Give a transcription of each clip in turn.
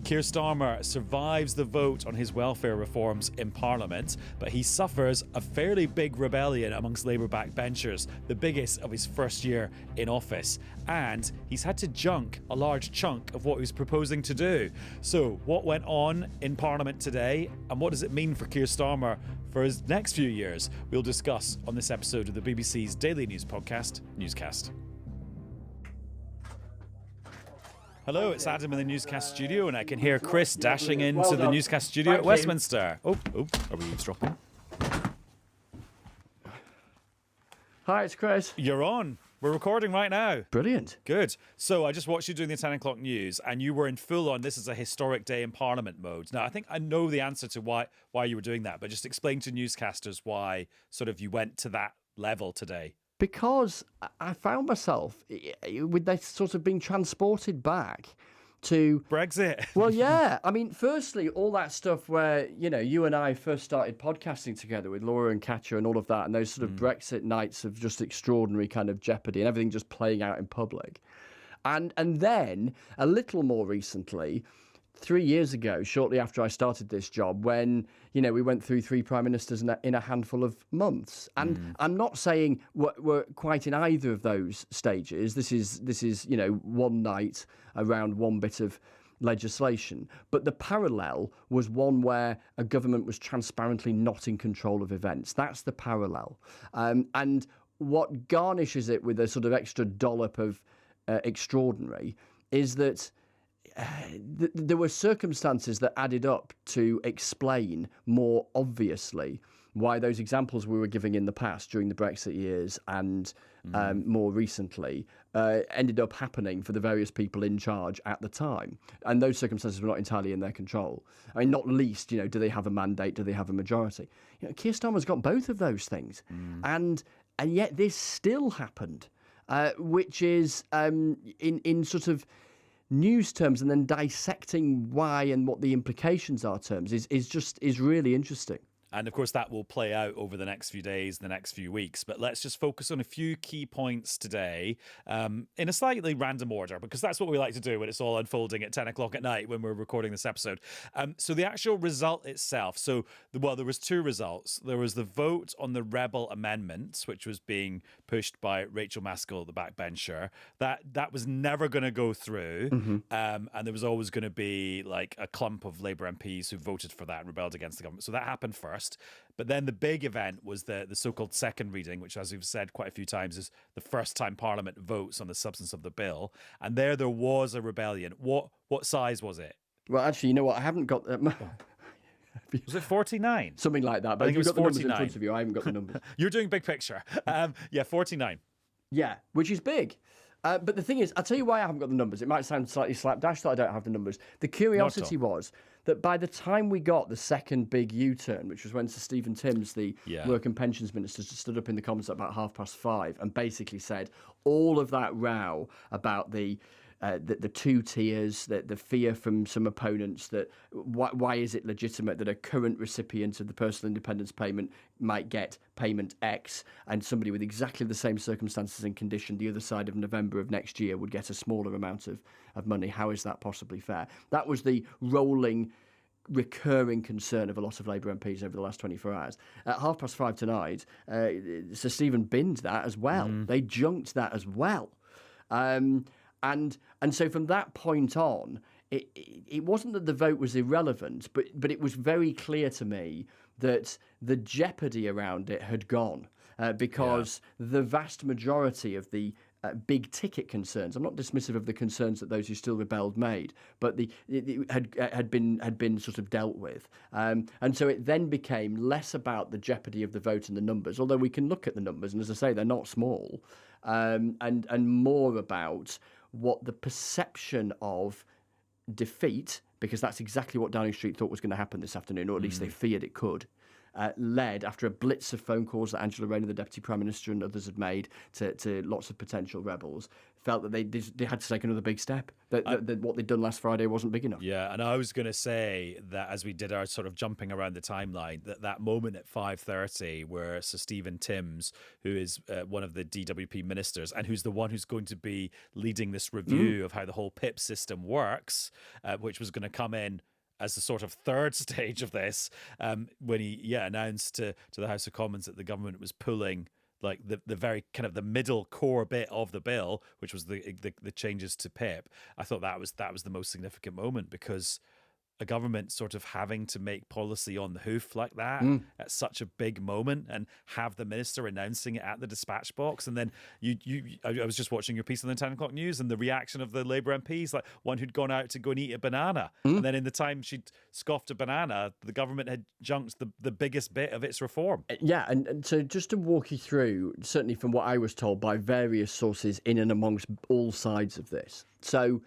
Keir Starmer survives the vote on his welfare reforms in Parliament, but he suffers a fairly big rebellion amongst Labour backbenchers, the biggest of his first year in office. And he's had to junk a large chunk of what he was proposing to do. So what went on in Parliament today, and what does it mean for Keir Starmer for his next few years? We'll discuss on this episode of the BBC's daily news podcast, Newscast. Hello, it's Adam in the Newscast studio, and I can hear Chris dashing into the Newscast studio at Westminster. Oh, are we eavesdropping? Hi, it's Chris. You're on. We're recording right now. Brilliant. Good. So I just watched you doing the 10 o'clock news, and you were in full on, this is a historic day in Parliament mode. Now, I think I know the answer to why you were doing that, but just explain to newscasters why sort of you went to that level today. Because I found myself with this sort of being transported back to Brexit. Well, yeah. I mean, firstly, all that stuff where, you know, you and I first started podcasting together with Laura and Keir and all of that, and those sort of Brexit nights of just extraordinary kind of jeopardy and everything just playing out in public. And then a little more recently, 3 years ago, shortly after I started this job, when, you know, we went through 3 prime ministers in a handful of months. And I'm not saying we're quite in either of those stages. This is, you know, one night around one bit of legislation. But the parallel was one where a government was transparently not in control of events. That's the parallel. And what garnishes it with a sort of extra dollop of extraordinary is that there were circumstances that added up to explain more obviously why those examples we were giving in the past during the Brexit years and more recently ended up happening for the various people in charge at the time. And those circumstances were not entirely in their control. I mean, not least, you know, do they have a mandate? Do they have a majority? You know, Keir Starmer's got both of those things. And yet this still happened, which is in sort of news terms and then dissecting why and what the implications are terms is really interesting. And of course, that will play out over the next few days, the next few weeks. But let's just focus on a few key points today in a slightly random order, because that's what we like to do when it's all unfolding at 10 o'clock at night when we're recording this episode. So the actual result itself. So, there was 2 results. There was the vote on the rebel amendment, which was being pushed by Rachel Maskell, the backbencher. That was never going to go through. And there was always going to be like a clump of Labour MPs who voted for that and rebelled against the government. So that happened first. But then the big event was the so-called second reading, which, as we've said quite a few times, is the first time Parliament votes on the substance of the bill. And there was a rebellion. What size was it? Well, actually, you know what? I haven't got that. Was it 49? Something like that. But I think you've got the 49. numbers in front of you. I haven't got the numbers. You're doing big picture. 49. Yeah, which is big. But the thing is, I'll tell you why I haven't got the numbers. It might sound slightly slapdash that I don't have the numbers. The curiosity was that by the time we got the second big U-turn, which was when Sir Stephen Timms, the Work and Pensions Minister, stood up in the Commons at about 5:30 and basically said all of that row about the 2 tiers, the fear from some opponents that why is it legitimate that a current recipient of the personal independence payment might get payment X and somebody with exactly the same circumstances and condition the other side of November of next year would get a smaller amount of money. How is that possibly fair? That was the rolling, recurring concern of a lot of Labour MPs over the last 24 hours. At 5:30 tonight, Sir Stephen binned that as well. They junked that as well. And so from that point on, it wasn't that the vote was irrelevant, but it was very clear to me that the jeopardy around it had gone because the vast majority of the big ticket concerns, I'm not dismissive of the concerns that those who still rebelled made, but it had been sort of dealt with. And so it then became less about the jeopardy of the vote and the numbers, although we can look at the numbers, and as I say, they're not small, and more about what the perception of defeat, because that's exactly what Downing Street thought was going to happen this afternoon, or at least they feared it could, led after a blitz of phone calls that Angela Rayner, the Deputy Prime Minister, and others had made to lots of potential rebels, felt that they had to take another big step. That what they'd done last Friday wasn't big enough. Yeah, and I was going to say that as we did our sort of jumping around the timeline, that moment at 5:30 where Sir Stephen Timms, who is one of the DWP ministers and who's the one who's going to be leading this review of how the whole PIP system works, which was going to come in as the sort of third stage of this, when he announced to the House of Commons that the government was pulling like the very kind of the middle core bit of the bill, which was the changes to PIP. I thought that was the most significant moment, because a government sort of having to make policy on the hoof like that at such a big moment, and have the minister announcing it at the dispatch box. And then I was just watching your piece on the 10 o'clock news, and the reaction of the Labour MPs, like one who'd gone out to go and eat a banana. And then in the time she'd scoffed a banana, the government had junked the biggest bit of its reform. Yeah, and so just to walk you through, certainly from what I was told by various sources in and amongst all sides of this. So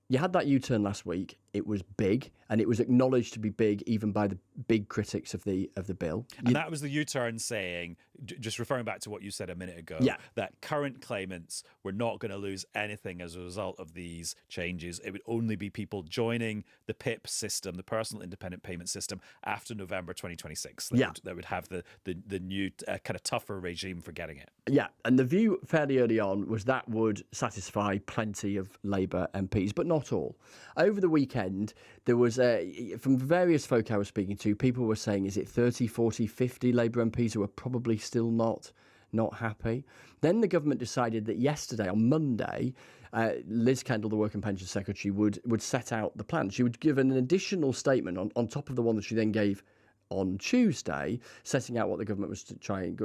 you had that U-turn last week. It was big, and it was acknowledged to be big even by the big critics of the bill. And that was the U-turn saying, just referring back to what you said a minute ago, that current claimants were not going to lose anything as a result of these changes. It would only be people joining the PIP system, the Personal Independent Payment System, after November 2026. They would have the new kind of tougher regime for getting it. Yeah, and the view fairly early on was that would satisfy plenty of Labour MPs, but not all. Over the weekend, there was, from various folk I was speaking to, people were saying, is it 30, 40, 50 Labour MPs who are probably still not happy? Then the government decided that yesterday, on Monday, Liz Kendall, the Work and Pensions Secretary, would set out the plan. She would give an additional statement on top of the one that she then gave on Tuesday, setting out what the government was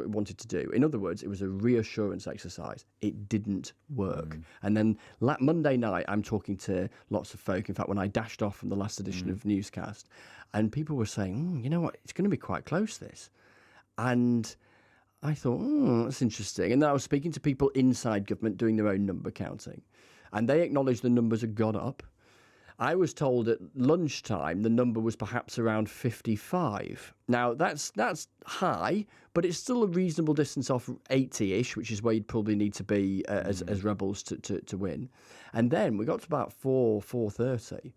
wanted to do. In other words, it was a reassurance exercise. It didn't work. And then Monday night, I'm talking to lots of folk. In fact, when I dashed off from the last edition of Newscast, and people were saying, you know what, it's going to be quite close, this. And I thought, that's interesting. And then I was speaking to people inside government doing their own number counting, and they acknowledged the numbers had gone up. I was told at lunchtime the number was perhaps around 55. Now, that's high, but it's still a reasonable distance off 80-ish, which is where you'd probably need to be as rebels to win. And then we got to about 4:30,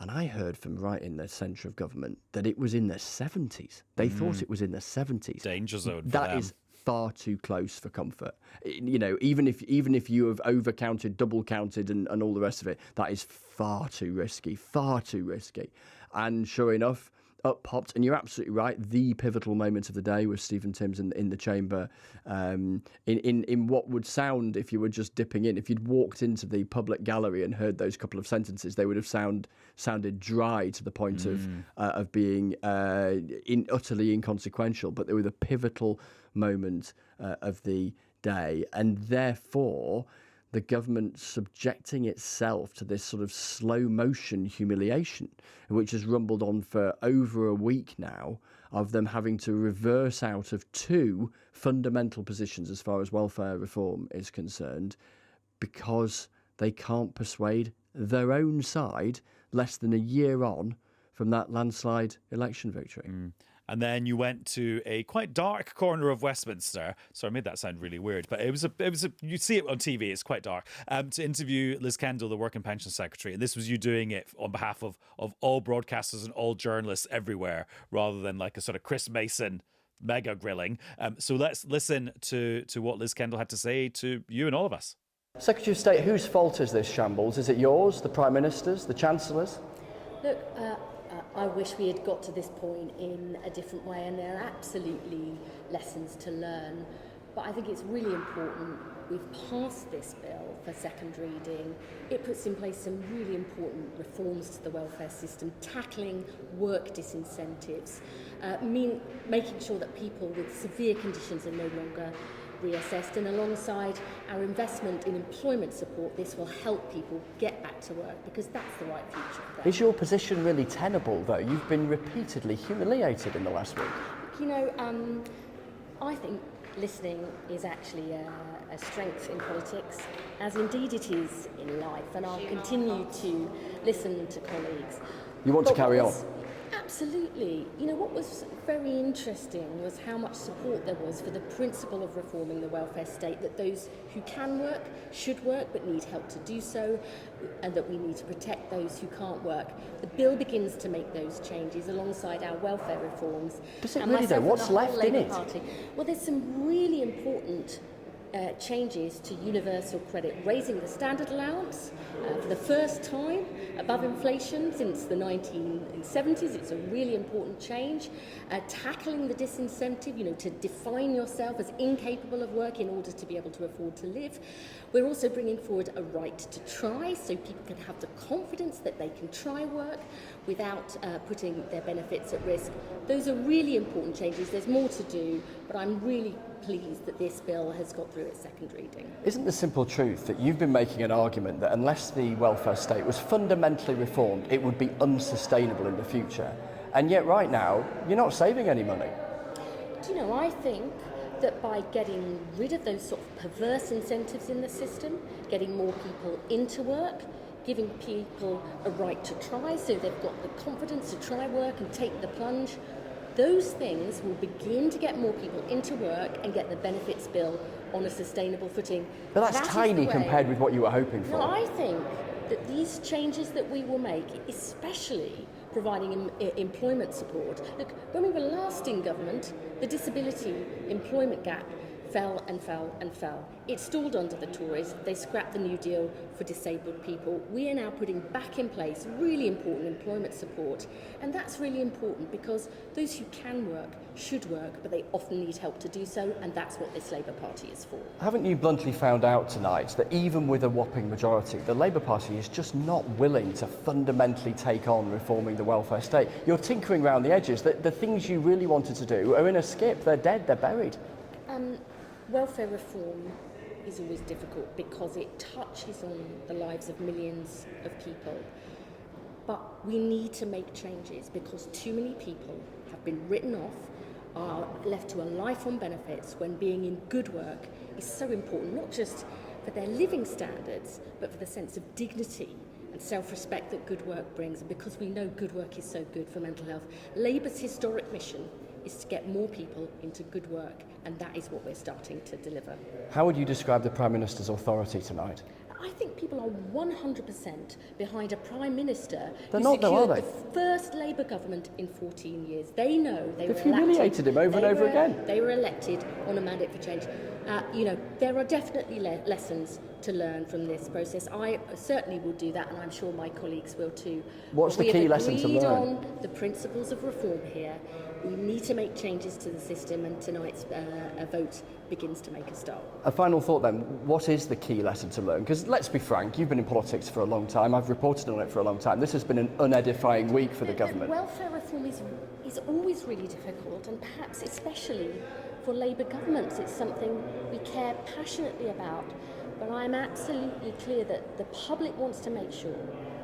and I heard from right in the centre of government that it was in the 70s. They thought it was in the 70s. Danger zone for That them. is far too close for comfort. You know, even if you have overcounted, double counted, and all the rest of it, that is far too risky. And sure enough, up popped, and you're absolutely right. The pivotal moment of the day was Stephen Timms in the chamber, in what would sound, if you were just dipping in, if you'd walked into the public gallery and heard those couple of sentences, they would have sounded dry to the point of being utterly inconsequential. But they were the pivotal moment of the day, and therefore the government subjecting itself to this sort of slow motion humiliation, which has rumbled on for over a week now, of them having to reverse out of two fundamental positions as far as welfare reform is concerned, because they can't persuade their own side less than a year on from that landslide election victory. And then you went to a quite dark corner of Westminster. So I made that sound really weird, but it was a you see it on TV, it's quite dark, to interview Liz Kendall, the Work and Pension Secretary. And this was you doing it on behalf of all broadcasters and all journalists everywhere, rather than like a sort of Chris Mason mega grilling. So let's listen to what Liz Kendall had to say to you and all of us. Secretary of State, whose fault is this shambles? Is it yours, the Prime Minister's, the Chancellor's? Look, I wish we had got to this point in a different way, and there are absolutely lessons to learn. But I think it's really important we've passed this bill for second reading. It puts in place some really important reforms to the welfare system, tackling work disincentives, making sure that people with severe conditions are no longer reassessed, and alongside our investment in employment support, this will help people get back to work, because that's the right future for them. Is your position really tenable, though? You've been repeatedly humiliated in the last week. You know, I think listening is actually a strength in politics, as indeed it is in life, and I'll continue to listen to colleagues. You want to carry on? Absolutely. You know, what was very interesting was how much support there was for the principle of reforming the welfare state, that those who can work should work but need help to do so, and that we need to protect those who can't work. The bill begins to make those changes alongside our welfare reforms. Does it really though? What's left in it? Well, there's some really important changes to universal credit, raising the standard allowance for the first time above inflation since the 1970s. It's a really important change. Tackling the disincentive, you know, to define yourself as incapable of work in order to be able to afford to live. We're also bringing forward a right to try, so people can have the confidence that they can try work without putting their benefits at risk. Those are really important changes. There's more to do, but I'm really pleased that this bill has got through its second reading. Isn't the simple truth that you've been making an argument that unless the welfare state was fundamentally reformed, it would be unsustainable in the future? And yet right now, you're not saving any money. Do you know, I think that by getting rid of those sort of perverse incentives in the system, getting more people into work, giving people a right to try so they've got the confidence to try work and take the plunge, those things will begin to get more people into work and get the benefits bill on a sustainable footing. But that's tiny compared with what you were hoping for. No, I think that these changes that we will make, especially providing employment support. Look, when we were last in government, the disability employment gap fell and fell and fell. It stalled under the Tories. They scrapped the New Deal for disabled people. We are now putting back in place really important employment support. And that's really important because those who can work should work, but they often need help to do so, and that's what this Labour Party is for. Haven't you bluntly found out tonight that even with a whopping majority, the Labour Party is just not willing to fundamentally take on reforming the welfare state? You're tinkering around the edges. The things you really wanted to do are in a skip. They're dead. They're buried. Welfare reform is always difficult because it touches on the lives of millions of people. But we need to make changes because too many people have been written off, are left to a life on benefits when being in good work is so important, not just for their living standards, but for the sense of dignity and self-respect that good work brings. And because we know good work is so good for mental health, Labour's historic mission is to get more people into good work, and that is what we're starting to deliver. How would you describe the Prime Minister's authority tonight? I think people are 100% behind a Prime Minister They're who not, though, are secured they? the first Labour government in 14 years. They know they They've were humiliated him over and over again. They were elected on a mandate for change. You know, there are definitely lessons to learn from this process. I certainly will do that, and I'm sure my colleagues will too. What's the key lesson to learn? We have agreed on the principles of reform here. We need to make changes to the system, and tonight's vote begins to make a start. A final thought then, what is the key lesson to learn? Because let's be frank, you've been in politics for a long time, I've reported on it for a long time. This has been an unedifying week for the government. Welfare reform is always really difficult, and perhaps especially for Labour governments. It's something we care passionately about, but I'm absolutely clear that the public wants to make sure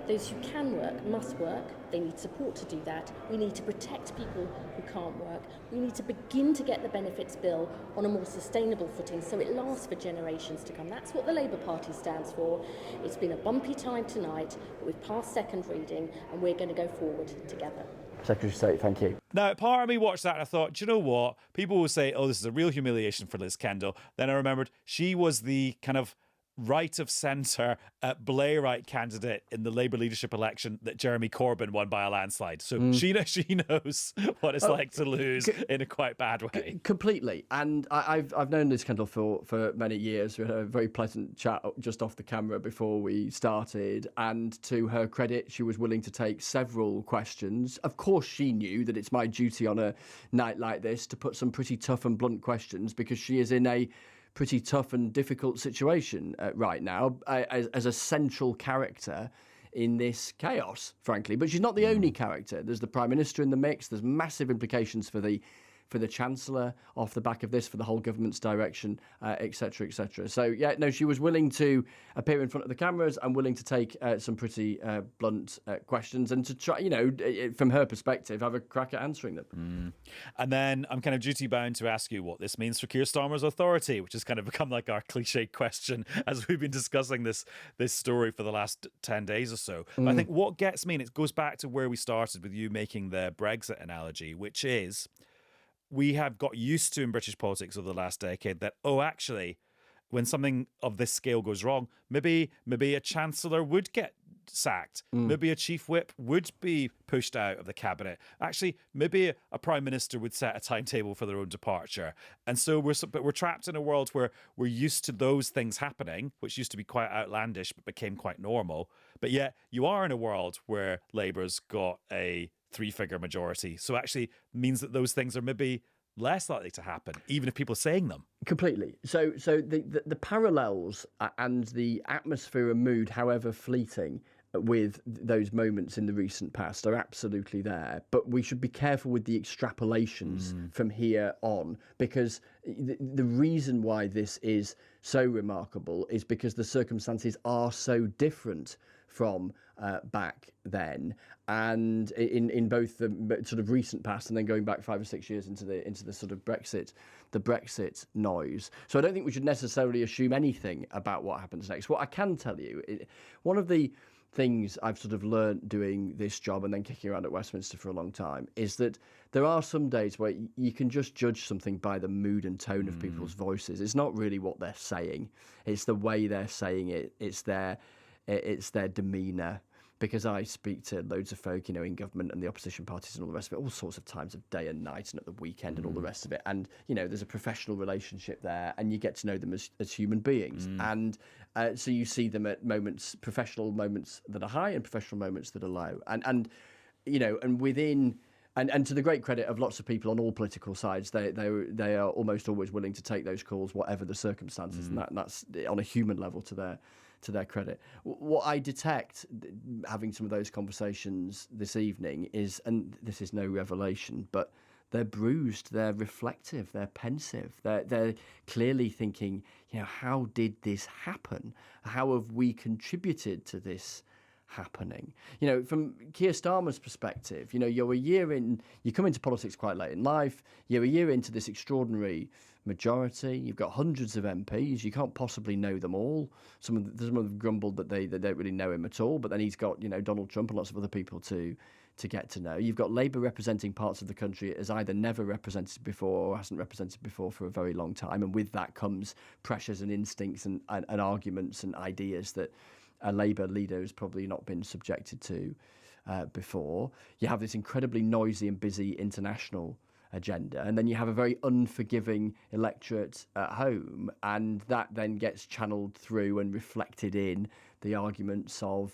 those who can work must work. They need support to do that. We need to protect people who can't work. We need to begin to get the benefits bill on a more sustainable footing so it lasts for generations to come. That's what the Labour Party stands for. It's been a bumpy time tonight, but we've passed second reading and we're going to go forward together. Secretary of State, thank you. Now, part of me watched that and I thought, do you know what? People will say, oh, this is a real humiliation for Liz Kendall. Then I remembered she was the kind of right of centre Blairite candidate in the Labour leadership election that Jeremy Corbyn won by a landslide. So she knows what it's like to lose in a quite bad way. Completely. And I've known Liz Kendall for many years. We had a very pleasant chat just off the camera before we started. And to her credit, she was willing to take several questions. Of course, she knew that it's my duty on a night like this to put some pretty tough and blunt questions because she is in a pretty tough and difficult situation right now as a central character in this chaos, frankly. But she's not the only character. There's the Prime Minister in the mix. There's massive implications for the for the Chancellor off the back of this, for the whole government's direction, etc., etc. So, yeah, no, she was willing to appear in front of the cameras and willing to take some pretty blunt questions and to try, from her perspective, have a crack at answering them. And then I'm kind of duty bound to ask you what this means for Keir Starmer's authority, which has kind of become like our cliche question as we've been discussing this story for the last 10 days or so. But I think what gets me, and it goes back to where we started with you making the Brexit analogy, which is we have got used to in British politics over the last decade that, actually, when something of this scale goes wrong, maybe a chancellor would get sacked. Maybe a chief whip would be pushed out of the cabinet. Actually, maybe a prime minister would set a timetable for their own departure. And so we're trapped in a world where we're used to those things happening, which used to be quite outlandish but became quite normal. But yet you are in a world where Labour's got a 3-figure majority. So actually means that those things are maybe less likely to happen, even if people are saying them. Completely. So the parallels and the atmosphere and mood, however fleeting, with those moments in the recent past are absolutely there. But we should be careful with the extrapolations from here on, because the reason why this is so remarkable is because the circumstances are so different from back then, and in both the sort of recent past and then going back 5 or 6 years into the sort of Brexit noise. So I don't think we should necessarily assume anything about what happens next. What I can tell you, one of the things I've sort of learnt doing this job and then kicking around at Westminster for a long time is that there are some days where you can just judge something by the mood and tone of people's voices. It's not really what they're saying, it's the way they're saying it, it's their demeanour. Because I speak to loads of folk, in government and the opposition parties and all the rest of it, all sorts of times of day and night and at the weekend and all the rest of it. And, there's a professional relationship there and you get to know them as human beings. And so you see them at moments, professional moments that are high and professional moments that are low. And within... And to the great credit of lots of people on all political sides, they are almost always willing to take those calls, whatever the circumstances, and that's on a human level to their credit. What I detect having some of those conversations this evening is, and this is no revelation, but they're bruised, they're reflective, they're pensive, they're clearly thinking, how did this happen? How have we contributed to this happening? From Keir Starmer's perspective, you're a year in, you come into politics quite late in life, you're a year into this extraordinary majority, you've got hundreds of MPs, you can't possibly know them all. Some of them grumbled that they don't really know him at all, but then he's got, Donald Trump and lots of other people to get to know. You've got Labour representing parts of the country as either never represented before or hasn't represented before for a very long time, and with that comes pressures and instincts and arguments and ideas that a Labour leader has probably not been subjected to before. You have this incredibly noisy and busy international agenda, and then you have a very unforgiving electorate at home, and that then gets channeled through and reflected in the arguments of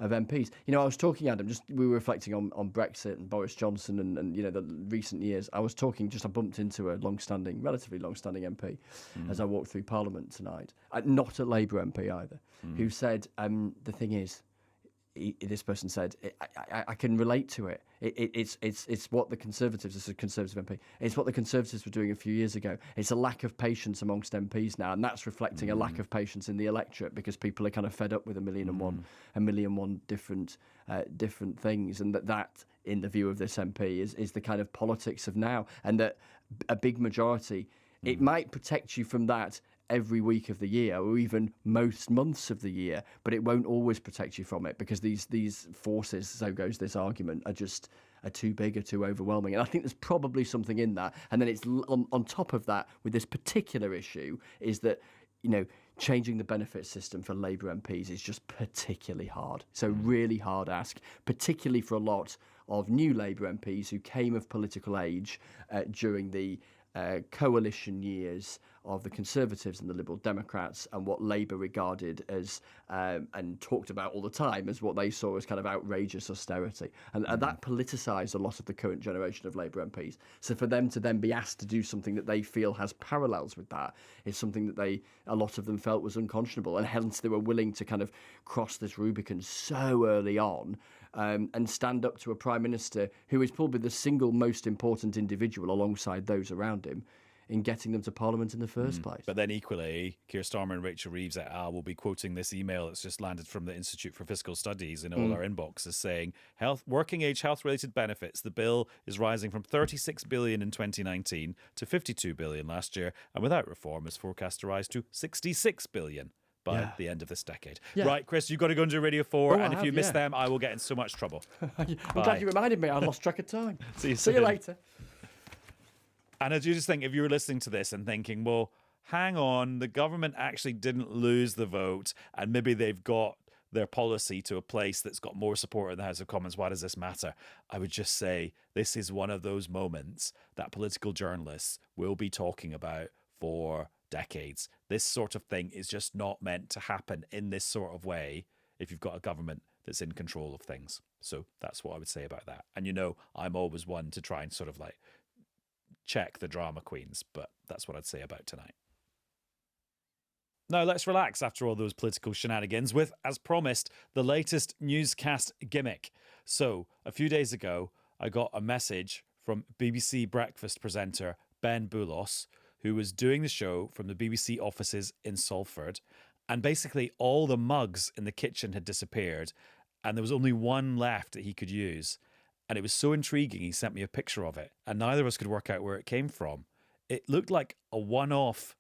MPs. I was talking, Adam, we were reflecting on Brexit and Boris Johnson and the recent years. I bumped into a relatively long-standing MP as I walked through Parliament tonight, not a Labour MP either, who said, the thing is, this person said, I can relate to it. It's what the Conservatives, this is a Conservative MP, it's what the Conservatives were doing a few years ago. It's a lack of patience amongst MPs now, and that's reflecting a lack of patience in the electorate because people are kind of fed up with a million and one different things, and that in the view of this MP is the kind of politics of now, and that a big majority, it might protect you from that every week of the year or even most months of the year, but it won't always protect you from it because these forces, so goes this argument, are too big or too overwhelming. And I think there's probably something in that. And then it's on top of that with this particular issue is that, changing the benefit system for Labour MPs is just particularly hard. It's a really hard ask, particularly for a lot of new Labour MPs who came of political age during the coalition years of the Conservatives and the Liberal Democrats, and what Labour regarded as and talked about all the time as what they saw as kind of outrageous austerity, and that politicised a lot of the current generation of Labour MPs. So for them to then be asked to do something that they feel has parallels with that is something that a lot of them felt was unconscionable, and hence they were willing to kind of cross this Rubicon so early on and stand up to a Prime Minister who is probably the single most important individual alongside those around him in getting them to Parliament in the first place. But then equally, Keir Starmer and Rachel Reeves et al. Will be quoting this email that's just landed from the Institute for Fiscal Studies in all our inboxes saying, working age health-related benefits, the bill is rising from 36 billion in 2019 to 52 billion last year, and without reform is forecast to rise to 66 billion by the end of this decade. Yeah. Right, Chris, you've got to go and do Radio 4, and if you miss them, I will get in so much trouble. I'm glad you reminded me. I lost track of time. See you later. And I do just think if you were listening to this and thinking, well, hang on, the government actually didn't lose the vote and maybe they've got their policy to a place that's got more support in the House of Commons, why does this matter? I would just say this is one of those moments that political journalists will be talking about for decades. This sort of thing is just not meant to happen in this sort of way if you've got a government that's in control of things. So that's what I would say about that. And I'm always one to try and sort of like check the drama queens, but that's what I'd say about tonight. Now let's relax after all those political shenanigans with, as promised, the latest newscast gimmick. So a few days ago, I got a message from BBC breakfast presenter Ben Boulos, who was doing the show from the BBC offices in Salford, and basically all the mugs in the kitchen had disappeared, and there was only one left that he could use. And it was so intriguing, he sent me a picture of it, and neither of us could work out where it came from. It looked like a one-off,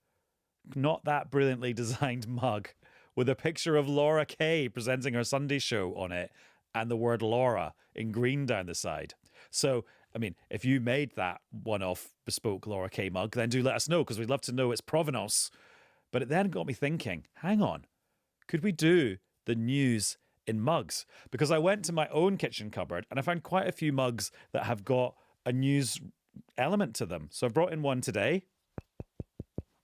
not that brilliantly designed mug with a picture of Laura Kay presenting her Sunday show on it and the word Laura in green down the side. So, I mean, if you made that one-off bespoke Laura Kay mug, then do let us know, because we'd love to know its provenance. But it then got me thinking, hang on, could we do the news in mugs? Because I went to my own kitchen cupboard and I found quite a few mugs that have got a news element to them. So I brought in one today.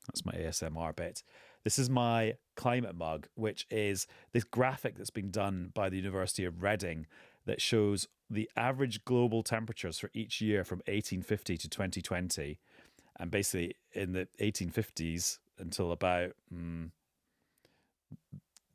That's my ASMR bit. This is my climate mug, which is this graphic that's been done by the University of Reading that shows the average global temperatures for each year from 1850 to 2020. And basically in the 1850s until about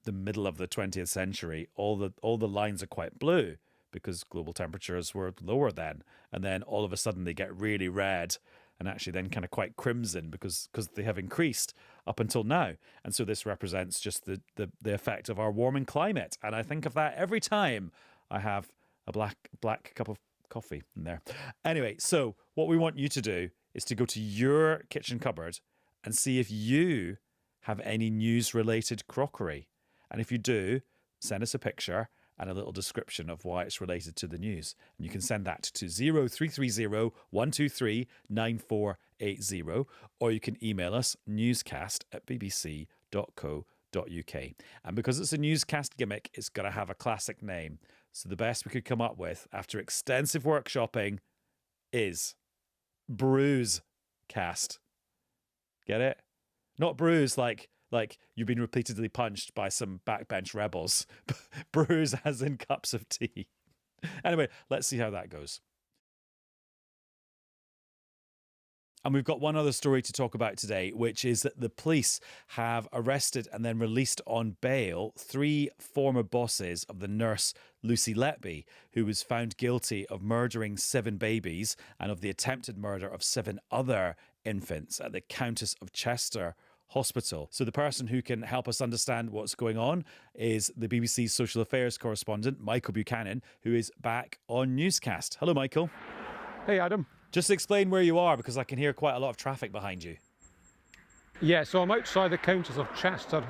the middle of the 20th century, all the lines are quite blue because global temperatures were lower then. And then all of a sudden they get really red and actually then kind of quite crimson because they have increased up until now. And so this represents just the effect of our warming climate. And I think of that every time I have a black cup of coffee in there. Anyway, so what we want you to do is to go to your kitchen cupboard and see if you have any news-related crockery. And if you do, send us a picture and a little description of why it's related to the news. And you can send that to 0330 123 9480, or you can email us newscast@bbc.co.uk. And because it's a newscast gimmick, it's got to have a classic name. So the best we could come up with after extensive workshopping is Bruisecast. Get it? Not bruise like you've been repeatedly punched by some backbench rebels. Bruise as in cups of tea. Anyway, let's see how that goes. And we've got one other story to talk about today, which is that the police have arrested and then released on bail 3 former bosses of the nurse Lucy Letby, who was found guilty of murdering 7 babies and of the attempted murder of 7 other infants at the Countess of Chester hospital. So the person who can help us understand what's going on is the BBC's social affairs correspondent, Michael Buchanan, who is back on Newscast. Hello, Michael. Hey, Adam. Just explain where you are, because I can hear quite a lot of traffic behind you. Yeah, so I'm outside the Countess of Chester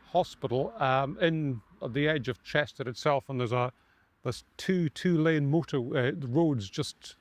hospital, in the edge of Chester itself, and there's two-lane motor roads just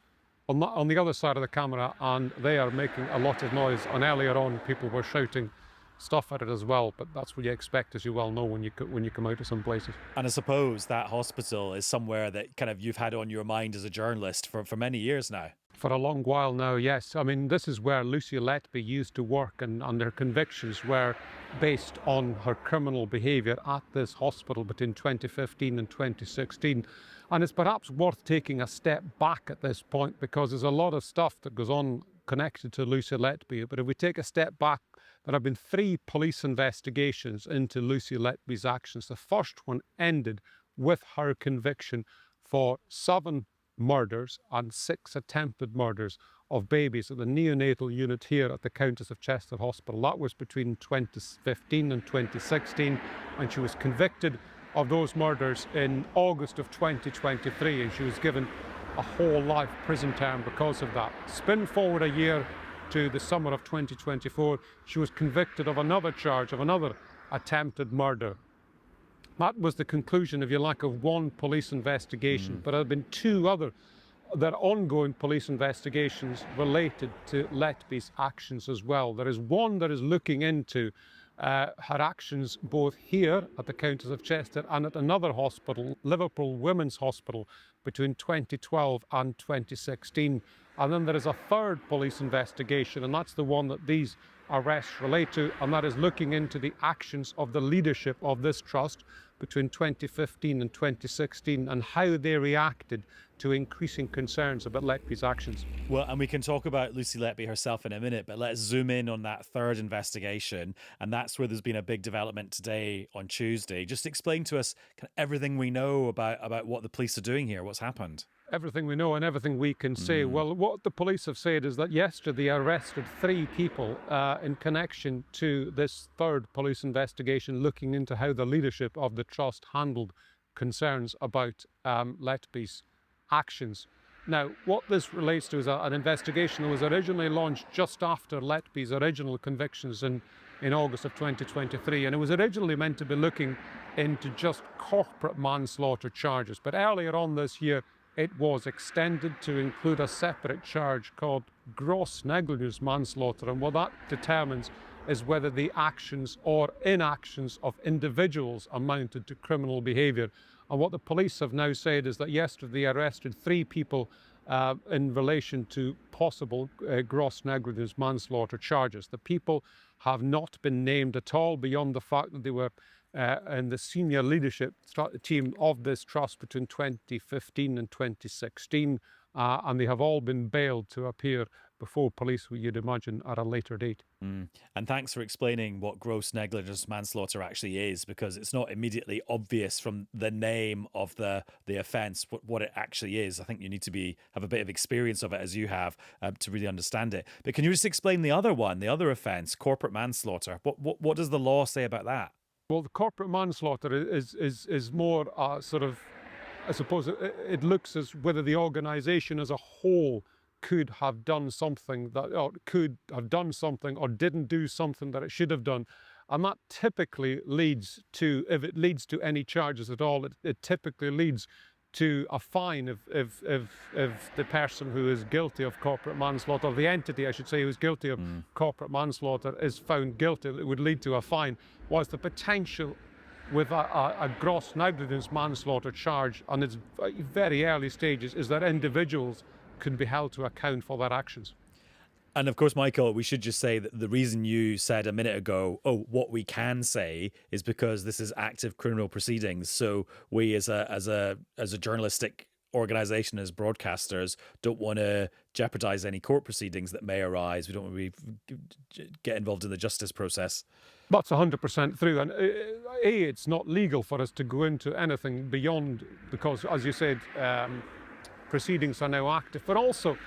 on the other side of the camera, and they are making a lot of noise. And earlier on, people were shouting stuff at it as well, but that's what you expect, as you well know, when you come out of some places. And I suppose that hospital is somewhere that kind of you've had on your mind as a journalist for many years now. For a long while now, yes. I mean, this is where Lucy Letby used to work, and her convictions were based on her criminal behaviour at this hospital between 2015 and 2016. And it's perhaps worth taking a step back at this point, because there's a lot of stuff that goes on connected to Lucy Letby. But if we take a step back, there have been 3 police investigations into Lucy Letby's actions. The first one ended with her conviction for 7 murders and 6 attempted murders of babies at the neonatal unit here at the Countess of Chester Hospital. That was between 2015 and 2016, and she was convicted of those murders in August of 2023, and she was given a whole life prison term because of that. Spin forward a year to the summer of 2024, she was convicted of another charge, of another attempted murder. That was the conclusion, if you like, of one police investigation, but there have been 2 other that are ongoing police investigations related to Letby's actions as well. There is one that is looking into her actions both here at the Countess of Chester and at another hospital, Liverpool Women's Hospital, between 2012 and 2016. And then there is a third police investigation, and that's the one that these arrests relate to, and that is looking into the actions of the leadership of this trust between 2015 and 2016 and how they reacted to increasing concerns about Letby's actions. Well, and we can talk about Lucy Letby herself in a minute, but let's zoom in on that third investigation, and that's where there's been a big development today on Tuesday. Just explain to us kind of everything we know about what the police are doing here, what's happened. Everything we know and everything we can say. Well, what the police have said is that yesterday they arrested 3 people in connection to this third police investigation looking into how the leadership of the trust handled concerns about Letby's actions. Now, what this relates to is an investigation that was originally launched just after Letby's original convictions in August of 2023, and it was originally meant to be looking into just corporate manslaughter charges. But earlier on this year, it was extended to include a separate charge called gross negligence manslaughter, and what that determines is whether the actions or inactions of individuals amounted to criminal behaviour. And what the police have now said is that yesterday they arrested 3 people in relation to possible gross negligence manslaughter charges. The people have not been named at all beyond the fact that they were in the senior leadership team of this trust between 2015 and 2016, and they have all been bailed to appear before police, you'd imagine, at a later date. And thanks for explaining what gross negligence manslaughter actually is, because it's not immediately obvious from the name of the offence what it actually is. I think you need to have a bit of experience of it, as you have, to really understand it. But can you just explain the other one, the other offence, corporate manslaughter? What does the law say about that? Well, the corporate manslaughter is more sort of, I suppose, it looks as whether the organisation as a whole could have done something or didn't do something that it should have done. And that typically leads to, if it leads to any charges at all, it typically leads to a fine if the person who is guilty of corporate manslaughter, or the entity, I should say, who is guilty of corporate manslaughter is found guilty, it would lead to a fine. Whilst the potential with a gross negligence manslaughter charge on its very early stages is that individuals can be held to account for their actions. And of course, Michael, we should just say that the reason you said a minute ago, what we can say, is because this is active criminal proceedings. So we as a journalistic organisation, as broadcasters, don't want to jeopardise any court proceedings that may arise. We don't want to get involved in the justice process. That's 100% true. And it's not legal for us to go into anything beyond, because, as you said, proceedings are now active. But also,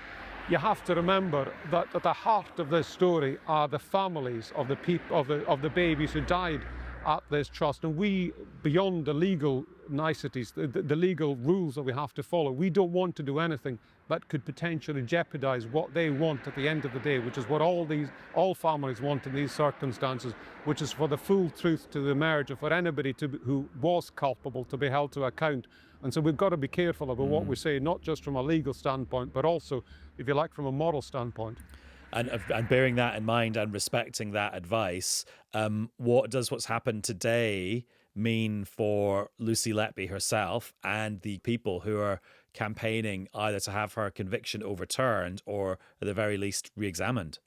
you have to remember that at the heart of this story are the families of the people of the babies who died at this trust. And we, beyond the legal niceties, the legal rules that we have to follow, we don't want to do anything that could potentially jeopardise what they want at the end of the day, which is what all families want in these circumstances, which is for the full truth to emerge and for anybody who was culpable to be held to account. And so we've got to be careful about what we say, not just from a legal standpoint, but also, if you like, from a moral standpoint. And bearing that in mind and respecting that advice, what does what's happened today mean for Lucy Letby herself and the people who are campaigning either to have her conviction overturned or at the very least re-examined?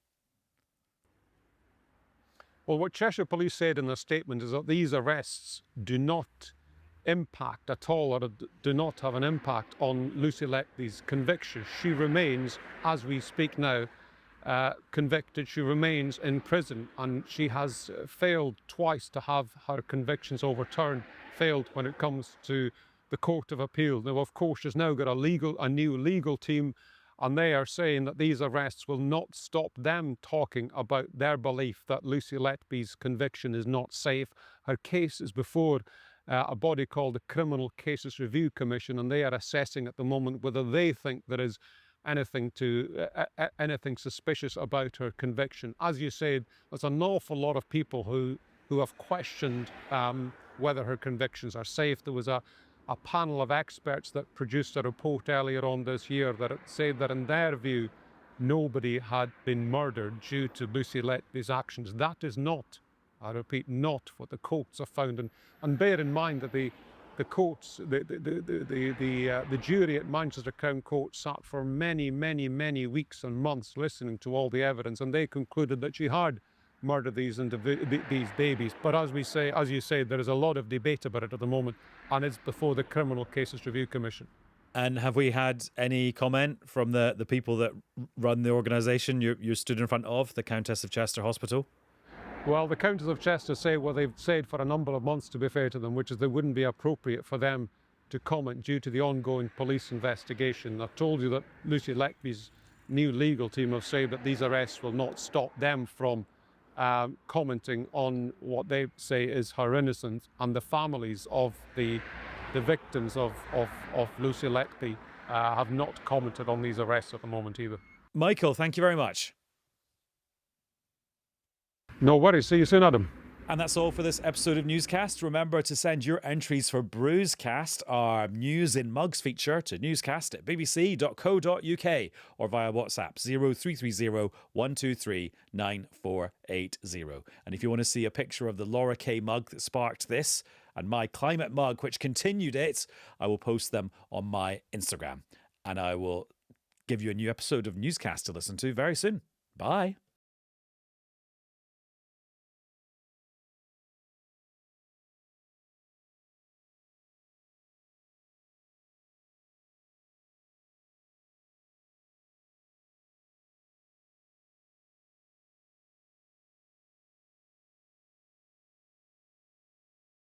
Well, what Cheshire Police said in their statement is that these arrests do not impact at all, or do not have an impact on Lucy Letby's conviction. She remains, as we speak now, convicted. She remains in prison, and she has failed twice to have her convictions overturned, failed when it comes to the Court of Appeal. Now, of course, she's now got a new legal team, and they are saying that these arrests will not stop them talking about their belief that Lucy Letby's conviction is not safe. Her case is before a body called the Criminal Cases Review Commission, and they are assessing at the moment whether they think there is anything suspicious about her conviction. As you said, there's an awful lot of people who have questioned whether her convictions are safe. There was a panel of experts that produced a report earlier on this year that said that in their view, nobody had been murdered due to Lucy Letby's actions. That is not, I repeat, not what the courts have found. And bear in mind that the courts, the jury at Manchester Crown Court sat for many, many, many weeks and months listening to all the evidence, and they concluded that she had murdered these babies. But as you say, there is a lot of debate about it at the moment, and it's before the Criminal Cases Review Commission. And have we had any comment from the people that run the organisation you stood in front of, the Countess of Chester Hospital? Well, the Countess of Chester say what they've said for a number of months, to be fair to them, which is they wouldn't be appropriate for them to comment due to the ongoing police investigation. I've told you that Lucy Letby's new legal team have said that these arrests will not stop them from commenting on what they say is her innocence, and the families of the victims of Lucy Letby have not commented on these arrests at the moment either. Michael, thank you very much. No worries. See you soon, Adam. And that's all for this episode of Newscast. Remember to send your entries for Bruisecast, our News in Mugs feature, to newscast@bbc.co.uk or via WhatsApp 0330 123 9480. And if you want to see a picture of the Laura Kay mug that sparked this and my climate mug, which continued it, I will post them on my Instagram. And I will give you a new episode of Newscast to listen to very soon. Bye.